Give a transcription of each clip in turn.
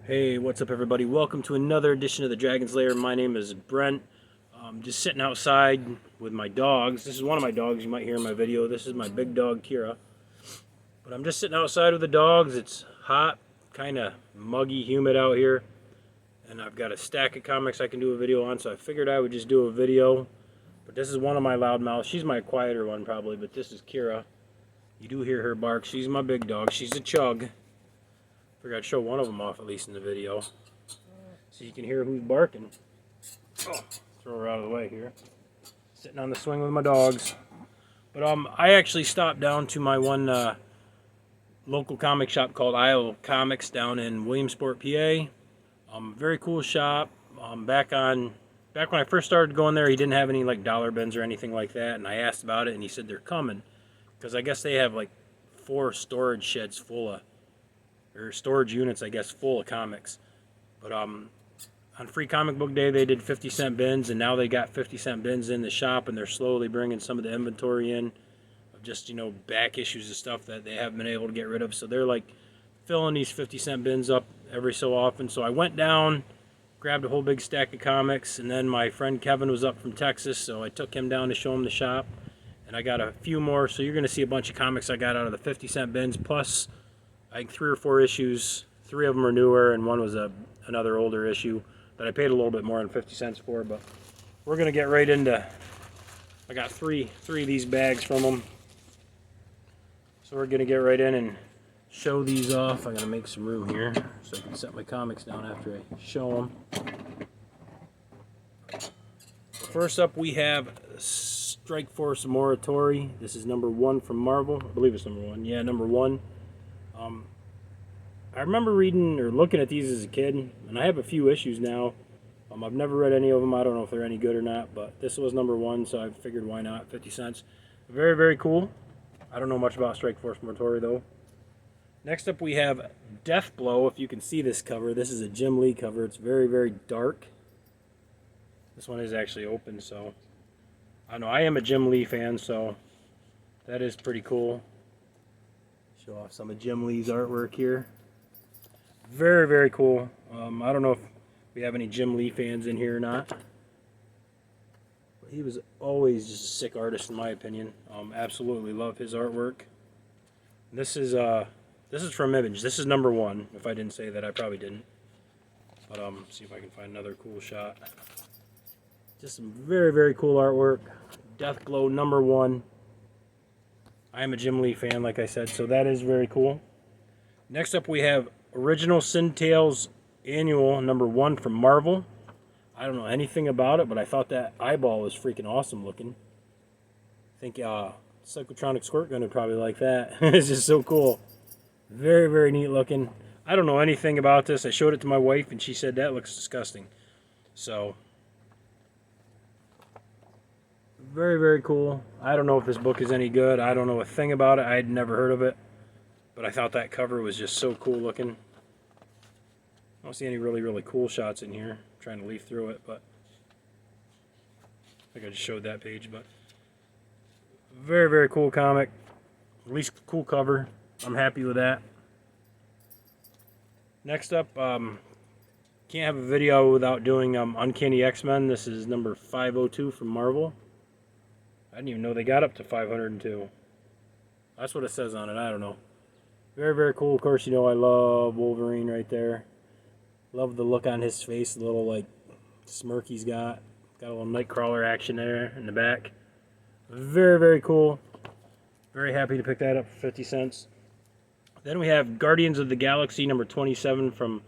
Hey, what's up everybody? Welcome to another edition of the Dragon's Lair. My name is Brent. I'm just sitting outside with my dogs. This is one of my dogs you might hear in my video. This is my big dog, Kira. But I'm just sitting outside with the dogs. It's hot, kind of muggy, humid out here. And I've got a stack of comics I can do a video on, so I figured I would just do a video. But this is one of my loudmouths. She's my quieter one probably, but this is Kira. You do hear her bark. She's my big dog. She's a chug. Figured I'd show one of them off at least in the video, so you can hear who's barking. Oh, throw her out of the way here. Sitting on the swing with my dogs. But I actually stopped down to my one local comic shop called Isle of Comics down in Williamsport, PA. Very cool shop. Back when I first started going there, he didn't have any like dollar bins or anything like that, and I asked about it, and he said they're coming because I guess they have like 4 storage sheds full of. Or storage units, I guess, full of comics. But on Free Comic Book Day, they did 50-cent bins, and now they got 50-cent bins in the shop, and they're slowly bringing some of the inventory in of just, you know, back issues of stuff that they haven't been able to get rid of. So they're like filling these 50-cent bins up every so often. So I went down, grabbed a whole big stack of comics, and then my friend Kevin was up from Texas, so I took him down to show him the shop, and I got a few more. So you're going to see a bunch of comics I got out of the 50-cent bins, plus I think 3 or 4 issues. 3 of them are newer, and one was another older issue that I paid a little bit more than 50 cents for. But we're gonna get right into. I got three of these bags from them, so we're gonna get right in and show these off. I gotta make some room here so I can set my comics down after I show them. First up, we have Strike Force Moratori. This is number 1 from Marvel. I believe it's number 1. Yeah, number 1. I remember reading or looking at these as a kid, and I have a few issues now. I've never read any of them. I don't know if they're any good or not, but this was number 1, so I figured why not, 50 cents. Very, very cool. I don't know much about Strike Force Moratori, though. Next up, we have Death Blow. If you can see this cover, this is a Jim Lee cover. It's very, very dark. This one is actually open, so I don't know. I am a Jim Lee fan, so that is pretty cool. Show off some of Jim Lee's artwork here. Very, very cool. I don't know if we have any Jim Lee fans in here or not. But he was always just a sick artist in my opinion. Absolutely love his artwork. This is from Image. This is number 1. If I didn't say that, I probably didn't. But see if I can find another cool shot. Just some very, very cool artwork. Death Glow number 1. I am a Jim Lee fan, like I said, so that is very cool. Next up, we have Original Sin Tales Annual number 1 from Marvel. I don't know anything about it, but I thought that eyeball was freaking awesome looking. I think Psychotronic Squirt Gun would probably like that. It's just so cool. Very, very neat looking. I don't know anything about this. I showed it to my wife, and she said that looks disgusting. So very, very cool. I don't know if this book is any good. I don't know a thing about it. I had never heard of it. But I thought that cover was just so cool looking. I don't see any really, really cool shots in here. I'm trying to leaf through it, but I think I just showed that page. But very, very cool comic. At least cool cover. I'm happy with that. Next up, can't have a video without doing Uncanny X-Men. This is number 502 from Marvel. I didn't even know they got up to 502. That's what it says on it. I don't know. Very, very cool. Of course, you know I love Wolverine right there. Love the look on his face, the little like smirk he's got. Got a little Nightcrawler action there in the back. Very, very cool. Very happy to pick that up for 50 cents. Then we have Guardians of the Galaxy number 27 from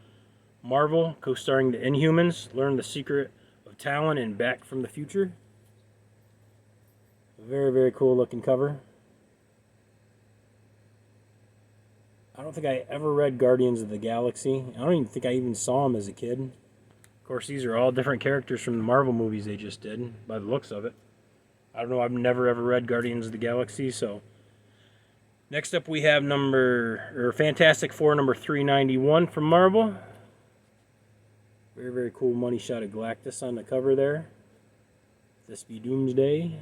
Marvel, co-starring the Inhumans. Learn the secret of Talon and Back from the Future. Very, very cool looking cover. I don't think I ever read Guardians of the Galaxy. I don't even think I even saw them as a kid. Of course, these are all different characters from the Marvel movies they just did, by the looks of it. I don't know, I've never ever read Guardians of the Galaxy, so. Next up we have Fantastic Four number 391 from Marvel. Very, very cool money shot of Galactus on the cover there. This be Doomsday.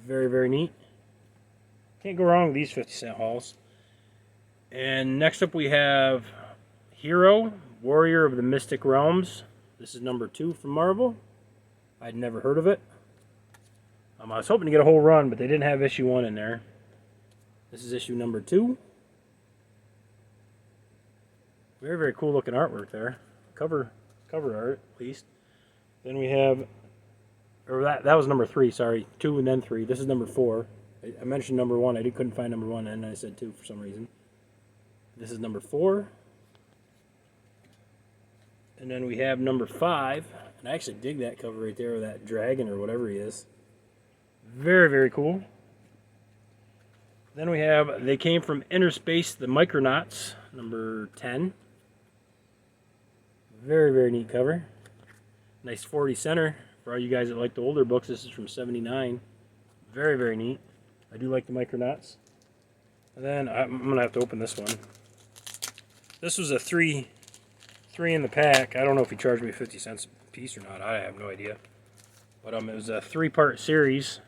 Very, very neat. Can't go wrong with these 50-cent hauls. And next up we have Hero Warrior of the Mystic Realms. This is number 2 from Marvel. I'd never heard of it. I was hoping to get a whole run, but they didn't have issue 1 in there. This is issue number 2. Very, very cool looking artwork there. Cover art, at least. Then we have, or that was number 3, sorry. 2 and then 3. This is number 4. I mentioned number 1. I couldn't find number 1, and I said 2 for some reason. This is number 4. And then we have number 5. And I actually dig that cover right there, of that dragon or whatever he is. Very, very cool. Then we have They Came from Inner Space, the Micronauts, number 10. Very, very neat cover. Nice 40 center. For all you guys that like the older books, this is from 79. Very, very neat. I do like the Micronauts. And then I'm going to have to open this one. This was a 3 in the pack. I don't know if he charged me 50 cents a piece or not. I have no idea. But it was a 3-part series.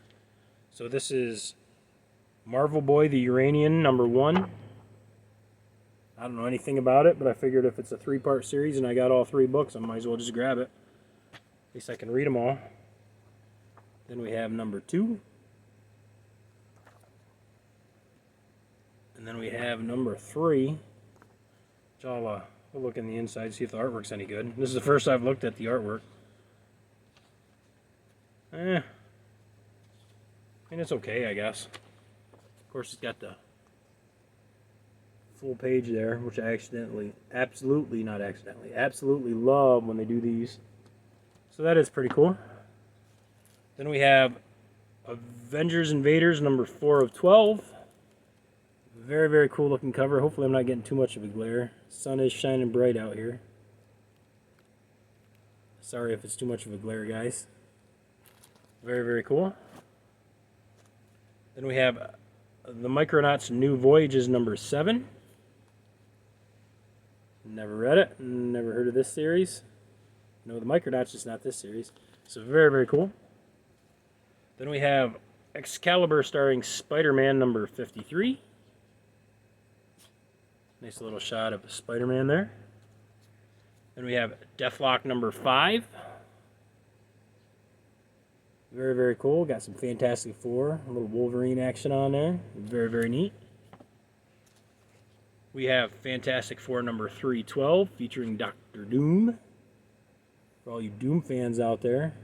So this is Marvel Boy the Uranian, number 1. I don't know anything about it, but I figured if it's a 3-part series and I got all 3 books, I might as well just grab it. At least I can read them all. Then we have number 2. And then we have number 3. Which I'll look in the inside, see if the artwork's any good. This is the first I've looked at the artwork. I mean, it's okay, I guess. Of course, it's got the full page there, which I absolutely love when they do these. So that is pretty cool. Then we have Avengers Invaders, number 4 of 12. Very, very cool looking cover. Hopefully I'm not getting too much of a glare. Sun is shining bright out here. Sorry if it's too much of a glare, guys. Very, very cool. Then we have the Micronauts New Voyages, number 7. Never read it. Never heard of this series. No, the Micronauts, just not this series. So very, very cool. Then we have Excalibur starring Spider-Man, number 53. Nice little shot of Spider-Man there. Then we have Deathlock, number 5. Very, very cool. Got some Fantastic Four, a little Wolverine action on there. Very, very neat. We have Fantastic Four number 312 featuring Dr. Doom. For all you Doom fans out there.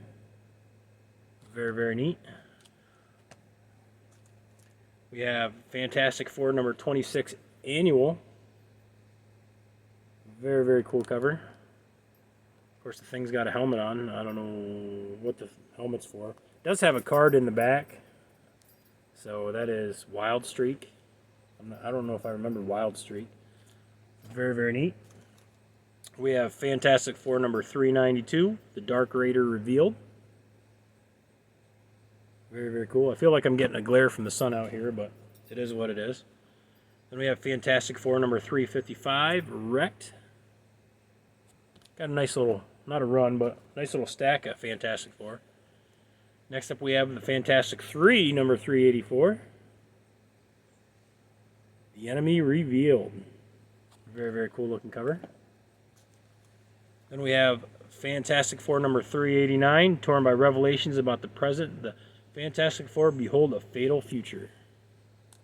Very, very neat. We have Fantastic Four number 26 annual. Very, very cool cover. Of course, the thing's got a helmet on. I don't know what the helmet's for. It does have a card in the back. So that is Wild Streak. I don't know if I remember Wild Streak. Very, very neat. We have Fantastic Four number 392, The Dark Raider Revealed. Very, very cool. I feel like I'm getting a glare from the sun out here, but it is what it is. Then we have Fantastic Four number 355, Wrecked. Got a nice little, not a run, but a nice little stack of Fantastic Four. Next up we have the Fantastic 3, number 384. The Enemy Revealed. Very, very cool looking cover. Then we have Fantastic Four number 389, torn by revelations about the present. The Fantastic Four behold a fatal future.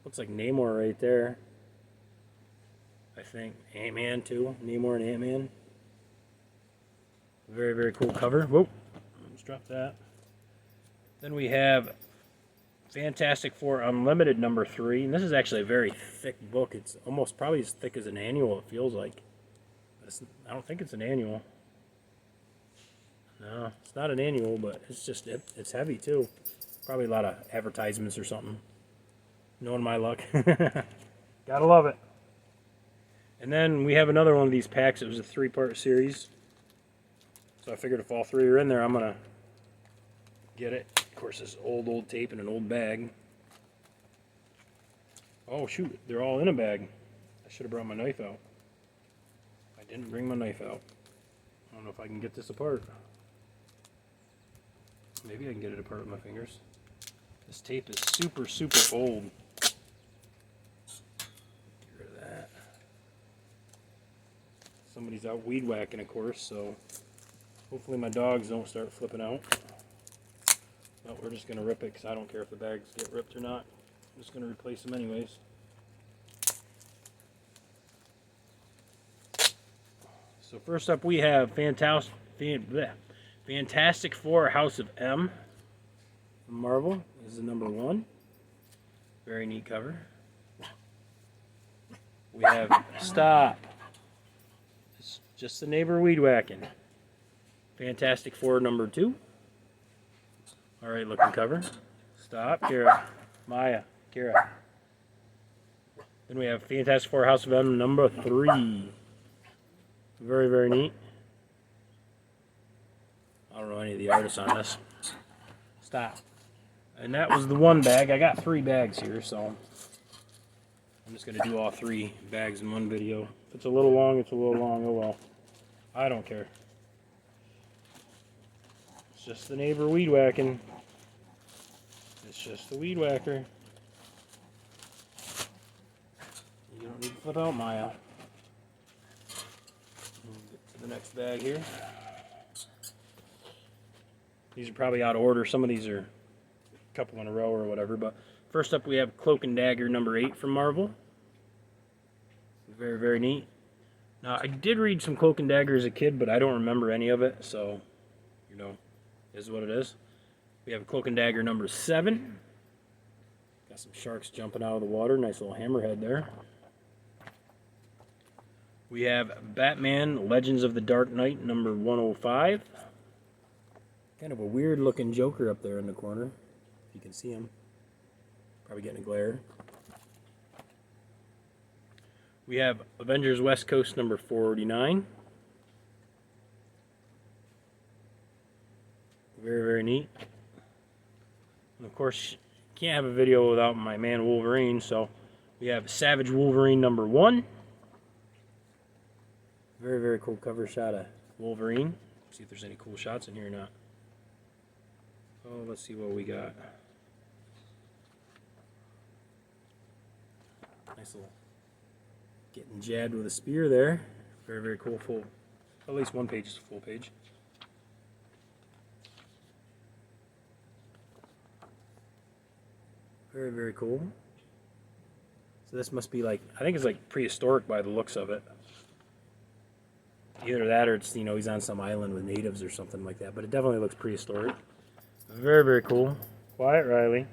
Looks like Namor right there. I think Ant-Man too. Namor and Ant-Man. Very, very cool cover. Whoa, let's drop that. Then we have Fantastic Four Unlimited number 3. And this is actually a very thick book. It's almost probably as thick as an annual, it feels like. I don't think it's an annual. No, it's not an annual, but it's just, it's heavy too. Probably a lot of advertisements or something. Knowing my luck. Gotta love it. And then we have another one of these packs. It was a 3-part series. So I figured if all 3 are in there, I'm going to get it. Of course, this old tape in an old bag. Oh, shoot. They're all in a bag. I should have brought my knife out. I didn't bring my knife out. I don't know if I can get this apart. Maybe I can get it apart with my fingers. This tape is super, super old. Get rid of that. Somebody's out weed whacking, of course, so hopefully my dogs don't start flipping out. But we're just going to rip it because I don't care if the bags get ripped or not. I'm just going to replace them anyways. So first up we have Fantastic Four House of M from Marvel. This is the number 1. Very neat cover. We have Stop. It's just the neighbor weed whacking. Fantastic Four number 2. Alright looking cover. Stop. Kira. Maya. Kira. Then we have Fantastic Four House of M number 3. Very, very neat. I don't know any of the artists on this. Stop. And that was the 1 bag. I got 3 bags here, so I'm just going to do all 3 bags in one video. If it's a little long, it's a little long. Oh well. I don't care. It's just the neighbor weed whacking. It's just the weed whacker. You don't need to flip out, Maya. Get to the next bag here. These are probably out of order. Some of these are a couple in a row or whatever. But first up we have Cloak and Dagger number 8 from Marvel. Very, very neat. Now I did read some Cloak and Dagger as a kid, but I don't remember any of it. So, you know, is what it is. We have Cloak and Dagger number 7. Got some sharks jumping out of the water. Nice little hammerhead there. We have Batman Legends of the Dark Knight number 105. Kind of a weird looking Joker up there in the corner. If you can see him. Probably getting a glare. We have Avengers West Coast number 49. Very, very neat. And of course, you can't have a video without my man Wolverine, so we have Savage Wolverine number 1. Very, very cool cover shot of Wolverine. See if there's any cool shots in here or not. Oh, let's see what we got. Nice little getting jabbed with a spear there. Very, very cool. Full, at least one page is a full page. Very, very cool. So this must be like, I think it's like prehistoric by the looks of it. Either that or it's, you know, he's on some island with natives or something like that. But it definitely looks prehistoric. Very, very cool. Quiet Riley.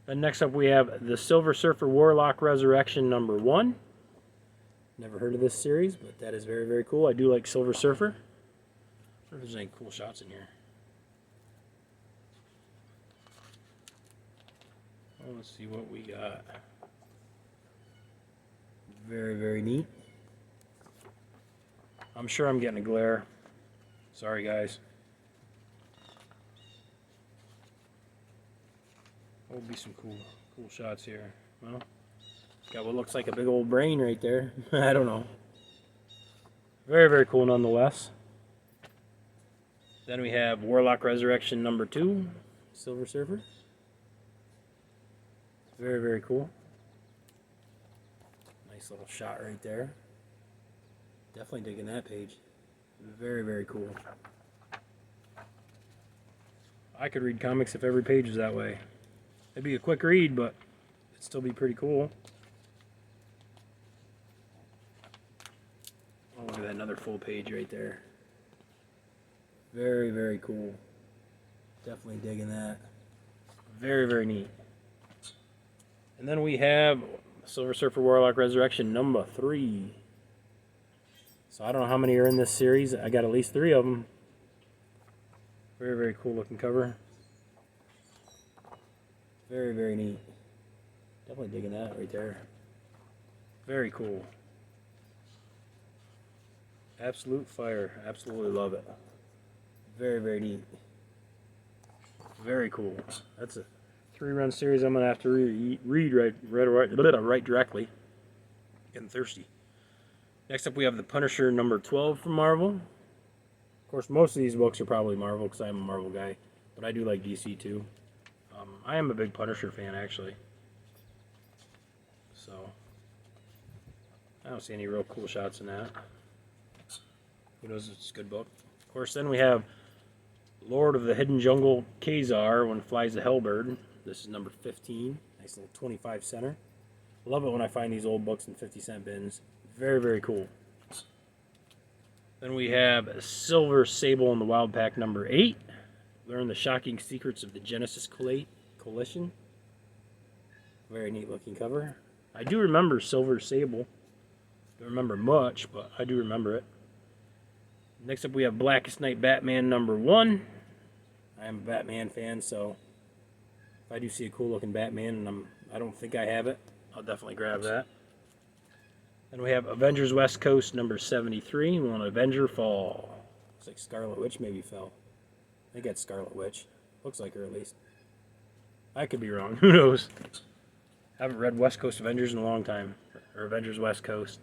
Then next up we have the Silver Surfer Warlock Resurrection number 1. Never heard of this series, but that is very, very cool. I do like Silver Surfer. I wonder if there's any cool shots in here. Oh, let's see what we got. Very, very neat. I'm sure I'm getting a glare. Sorry, guys. There'll be some cool shots here. Well, got what looks like a big old brain right there. I don't know. Very, very cool nonetheless. Then we have Warlock Resurrection number 2, Silver Surfer. Very, very cool. Nice little shot right there. Definitely digging that page. Very, very cool. I could read comics if every page was that way. It'd be a quick read, but it'd still be pretty cool. Oh, look at that, another full page right there. Very, very cool. Definitely digging that. Very, very neat. And then we have Silver Surfer Warlock Resurrection number 3. So I don't know how many are in this series. I got at least 3 of them. Very, very cool looking cover. Very, very neat. Definitely digging that right there. Very cool. Absolute fire. Absolutely love it. Very, very neat. Very cool. That's a 3-run series I'm going to have to read right directly. Getting thirsty. Next up we have The Punisher number 12 from Marvel. Of course, most of these books are probably Marvel because I'm a Marvel guy. But I do like DC too. I am a big Punisher fan actually. So, I don't see any real cool shots in that. Who knows if it's a good book. Of course, then we have Lord of the Hidden Jungle, Khazar, When Flies the Hellbird. This is number 15. Nice little 25 center. Love it when I find these old books in 50-cent bins. Very, very cool. Then we have Silver Sable in the Wild Pack, number 8. Learn the shocking secrets of the Genesis Coalition. Very neat looking cover. I do remember Silver Sable. Don't remember much, but I do remember it. Next up we have Blackest Night Batman number 1. I am a Batman fan, so if I do see a cool looking Batman and I don't think I have it, I'll definitely grab that. Then we have Avengers West Coast number 73. We want Avenger Fall. Looks like Scarlet Witch maybe fell. I think that's Scarlet Witch. Looks like her at least. I could be wrong. Who knows? Haven't read West Coast Avengers in a long time. Or Avengers West Coast.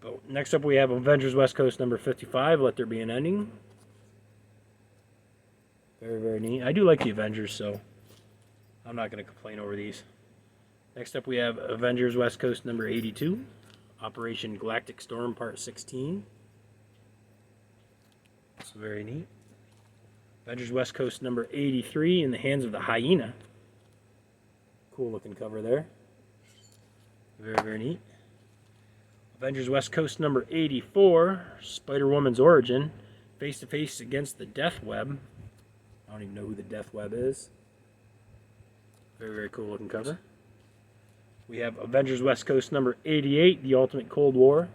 But next up we have Avengers West Coast number 55. Let There Be an Ending. Very, very neat. I do like the Avengers, so I'm not going to complain over these. Next up we have Avengers West Coast number 82. Operation Galactic Storm Part 16. That's very neat. Avengers West Coast number 83, In the Hands of the Hyena. Cool looking cover there. Very, very neat. Avengers West Coast number 84, Spider-Woman's Origin. Face to Face Against the Death Web. I don't even know who the Death Web is. Very, very cool looking cover. We have Avengers West Coast number 88, The Ultimate Cold War.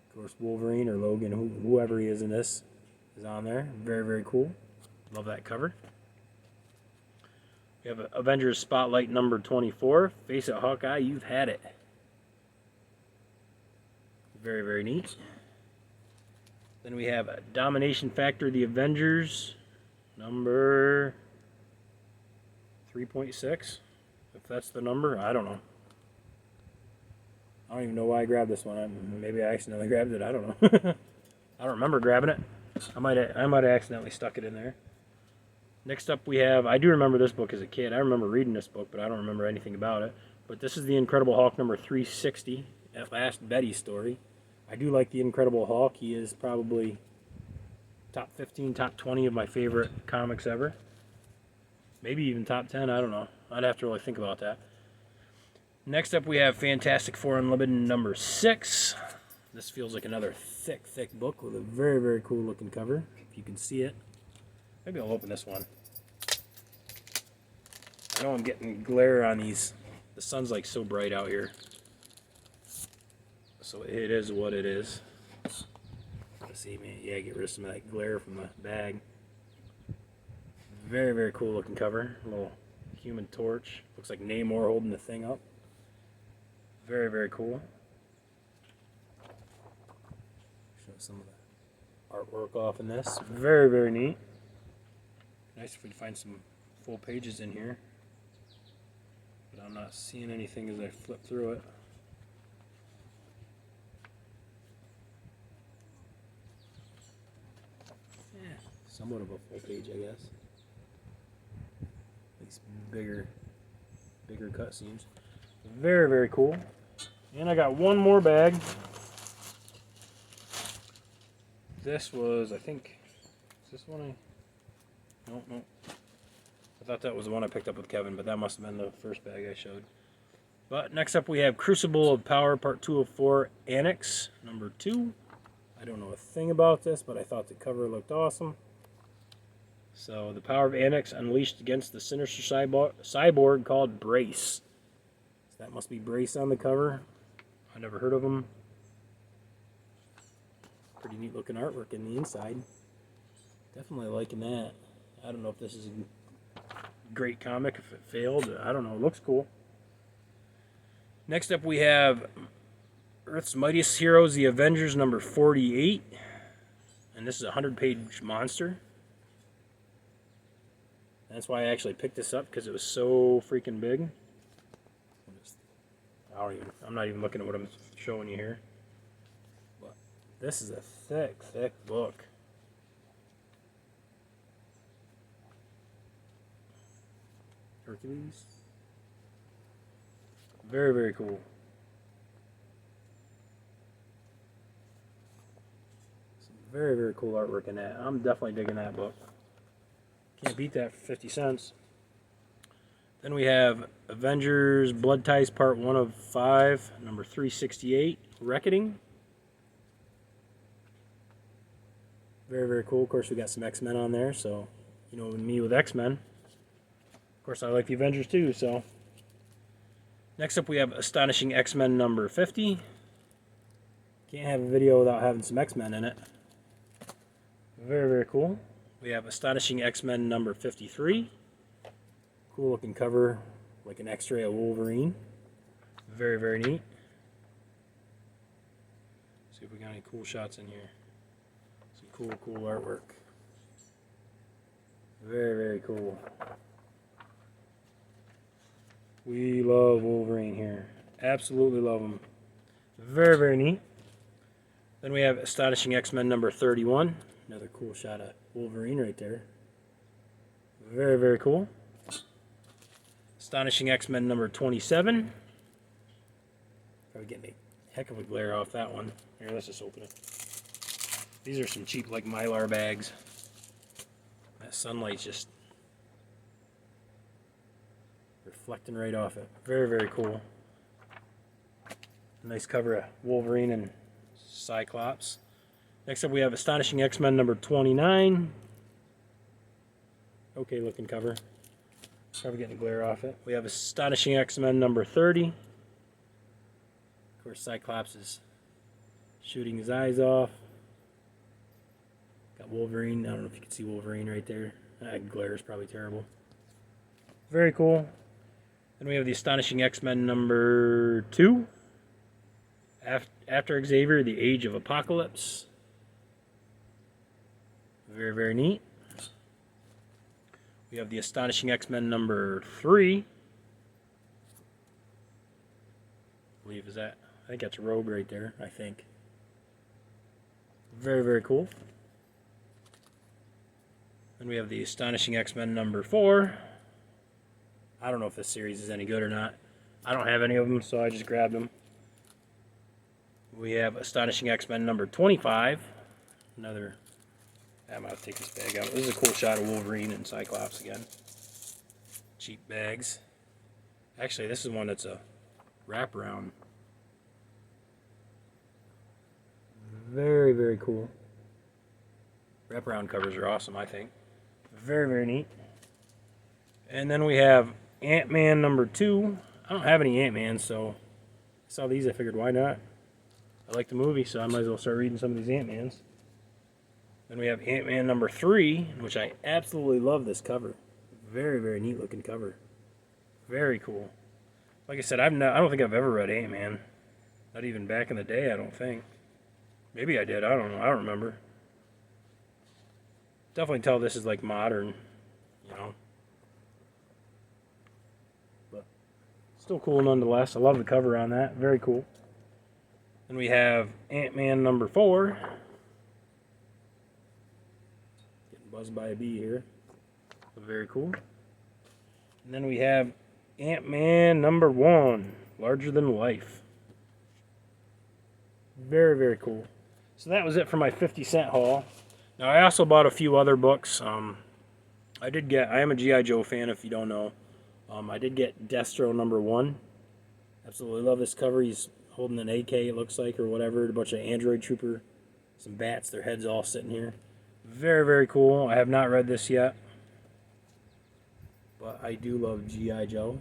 Of course, Wolverine or Logan, whoever he is in this, is on there. Very, very cool. Love that cover. We have Avengers Spotlight number 24. Face it, Hawkeye, you've had it. Very, very neat. Then we have Domination Factor, The Avengers, number 3.6. If that's the number, I don't know. I don't even know why I grabbed this one. Maybe I accidentally grabbed it. I don't know. I don't remember grabbing it. I might have accidentally stuck it in there. Next up we have, I do remember this book as a kid. I remember reading this book, but I don't remember anything about it. But this is The Incredible Hulk number 360, At Last Betty story. I do like The Incredible Hulk. He is probably top 15, top 20 of my favorite comics ever. Maybe even top 10, I don't know. I'd have to really think about that. Next up we have Fantastic Four Unlimited number 6. This feels like another thick, thick book with a very, very cool looking cover, if you can see it. Maybe I'll open this one. I know I'm getting glare on these. The sun's like so bright out here. So it is what it is. Let's see, man. Yeah, get rid of some of that glare from the bag. Very, very cool looking cover. A little Human Torch. Looks like Namor holding the thing up. Very, very cool. Show some of the artwork off in this. Very, very neat. Nice if we find some full pages in here. But I'm not seeing anything as I flip through it. Yeah, somewhat of a full page, I guess. These bigger cutscenes. Very, very cool. And I got one more bag. This was, I think, is this one Nope. I thought that was the one I picked up with Kevin, but that must have been the first bag I showed. But next up we have Crucible of Power Part 204 Annex number 2. I don't know a thing about this, but I thought the cover looked awesome. So, the power of Annex unleashed against the sinister cyborg called Brace. So that must be Brace on the cover. I never heard of him. Pretty neat looking artwork in the inside. Definitely liking that. I don't know if this is a great comic, if it failed. I don't know. It looks cool. Next up we have Earth's Mightiest Heroes, The Avengers number 48. And this is a 100-page monster. That's why I actually picked this up, because it was so freaking big. I'm not even looking at what I'm showing you here. But this is a thick, thick book. Hercules. Very, very cool. Very, very cool artwork in that. I'm definitely digging that book. Can't beat that for 50 cents. Then we have Avengers Blood Ties Part 1 of 5, number 368, Reckoning. Very, very cool. Of course, we got some X-Men on there, so you know me with X-Men. Of course, I like the Avengers too, so. Next up, we have Astonishing X-Men number 50. Can't have a video without having some X-Men in it. Very, very cool. We have Astonishing X-Men number 53. Cool looking cover, like an X-ray of Wolverine. Very, very neat. See if we got any cool shots in here. Some cool artwork. Very, very cool. We love Wolverine here. Absolutely love him. Very, very neat. Then we have Astonishing X-Men number 31. Another cool shot of Wolverine right there. Very, very cool. Astonishing X-Men number 27. Probably getting a heck of a glare off that one. Here, let's just open it. These are some cheap, like, Mylar bags. That sunlight's just reflecting right off it. Very, very cool. Nice cover of Wolverine and Cyclops. Next up we have Astonishing X-Men number 29. Okay looking cover. Probably getting glare off it. We have Astonishing X-Men number 30. Of course, Cyclops is shooting his eyes off. Got Wolverine. I don't know if you can see Wolverine right there. That glare is probably terrible. Very cool. Then we have the Astonishing X-Men number 2. After Xavier, the Age of Apocalypse. Very, very neat. We have the Astonishing X-Men number 3. I believe is that. I think that's Rogue right there, I think. Very, very cool. Then we have the Astonishing X-Men number 4. I don't know if this series is any good or not. I don't have any of them, so I just grabbed them. We have Astonishing X-Men number 25. Another. I'm going to take this bag out. This is a cool shot of Wolverine and Cyclops again. Cheap bags. Actually, this is one that's a wraparound. Very, very cool. Wraparound covers are awesome, I think. Very, very neat. And then we have Ant-Man number 2. I don't have any Ant-Man, so I saw these. I figured, why not? I like the movie, so I might as well start reading some of these Ant-Mans. Then we have Ant-Man number 3, which I absolutely love this cover. Very, very neat looking cover. Very cool. Like I said, I don't think I've ever read Ant-Man. Not even back in the day, I don't think. Maybe I did. I don't know. I don't remember. Definitely tell this is like modern, you know. But still cool nonetheless. I love the cover on that. Very cool. Then we have Ant-Man number 4. Getting buzzed by a bee here. Very cool. And then we have Ant-Man number 1. Larger than life. Very, very cool. So that was it for my 50-cent haul. Now I also bought a few other books. I am a G.I. Joe fan if you don't know. I did get Destro number 1. Absolutely love this cover. He's holding an AK, it looks like, or whatever. A bunch of Android Trooper, some bats, their heads all sitting here. Very, very cool. I have not read this yet. But I do love G.I. Joe.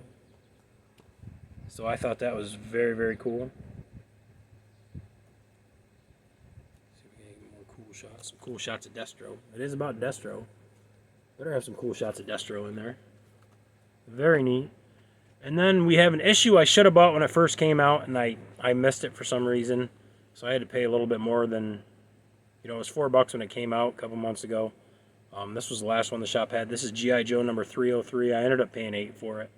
So I thought that was very, very cool. Shots. Some cool shots of Destro. It is about Destro. Better have some cool shots of Destro in there. Very neat. And then we have an issue I should have bought when it first came out, and I missed it for some reason. So I had to pay a little bit more than, you know, it was $4 when it came out a couple months ago. This was the last one the shop had. This is G.I. Joe number 303. I ended up paying $8 for it.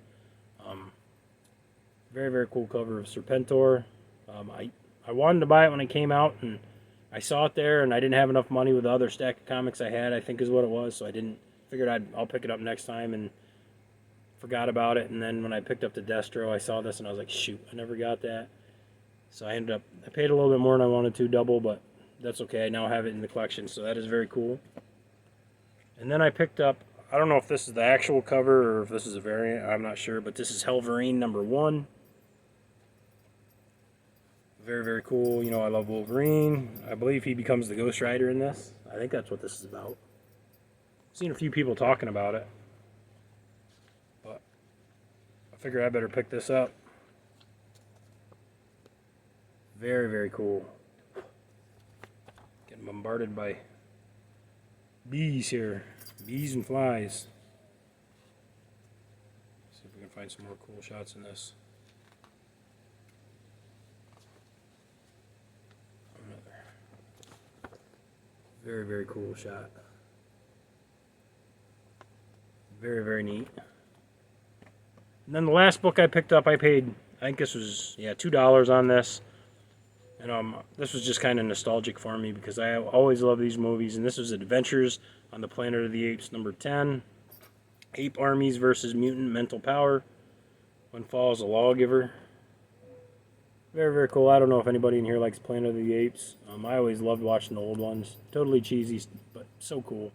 Very, very cool cover of Serpentor. I wanted to buy it when it came out, and I saw it there, and I didn't have enough money with the other stack of comics I had, I think is what it was, so I didn't. Figured I'll pick it up next time, and forgot about it. And then when I picked up the Destro, I saw this, and I was like, shoot, I never got that. So I paid a little bit more than I wanted to, double, but that's okay. I now have it in the collection, so that is very cool. And then I picked up, I don't know if this is the actual cover or if this is a variant, I'm not sure, but this is Wolverine #1. Very, very cool. You know, I love Wolverine. I believe he becomes the Ghost Rider in this. I think that's what this is about. I've seen a few people talking about it, but I figure I better pick this up. Very, very cool. Getting bombarded by bees here. Bees and flies. See if we can find some more cool shots in this. Another very, very cool shot. Very, very neat. And then the last book I picked up, I paid, I think this was, yeah, $2 on this. And this was just kind of nostalgic for me because I always love these movies. And this was Adventures on the Planet of the Apes #10. Ape Armies versus Mutant Mental Power. When Falls a Lawgiver. Very, very cool. I don't know if anybody in here likes Planet of the Apes. I always loved watching the old ones. Totally cheesy, but so cool.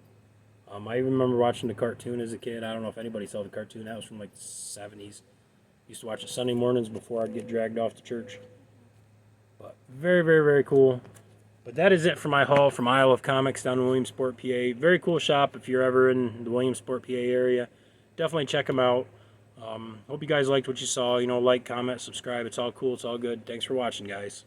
I even remember watching the cartoon as a kid. I don't know if anybody saw the cartoon. That was from like the 70s. Used to watch it Sunday mornings before I'd get dragged off to church. But very, very, very cool. But that is it for my haul from Isle of Comics down in Williamsport, PA. Very cool shop if you're ever in the Williamsport, PA area. Definitely check them out. Hope you guys liked what you saw. You know, like, comment, subscribe. It's all cool. It's all good. Thanks for watching, guys.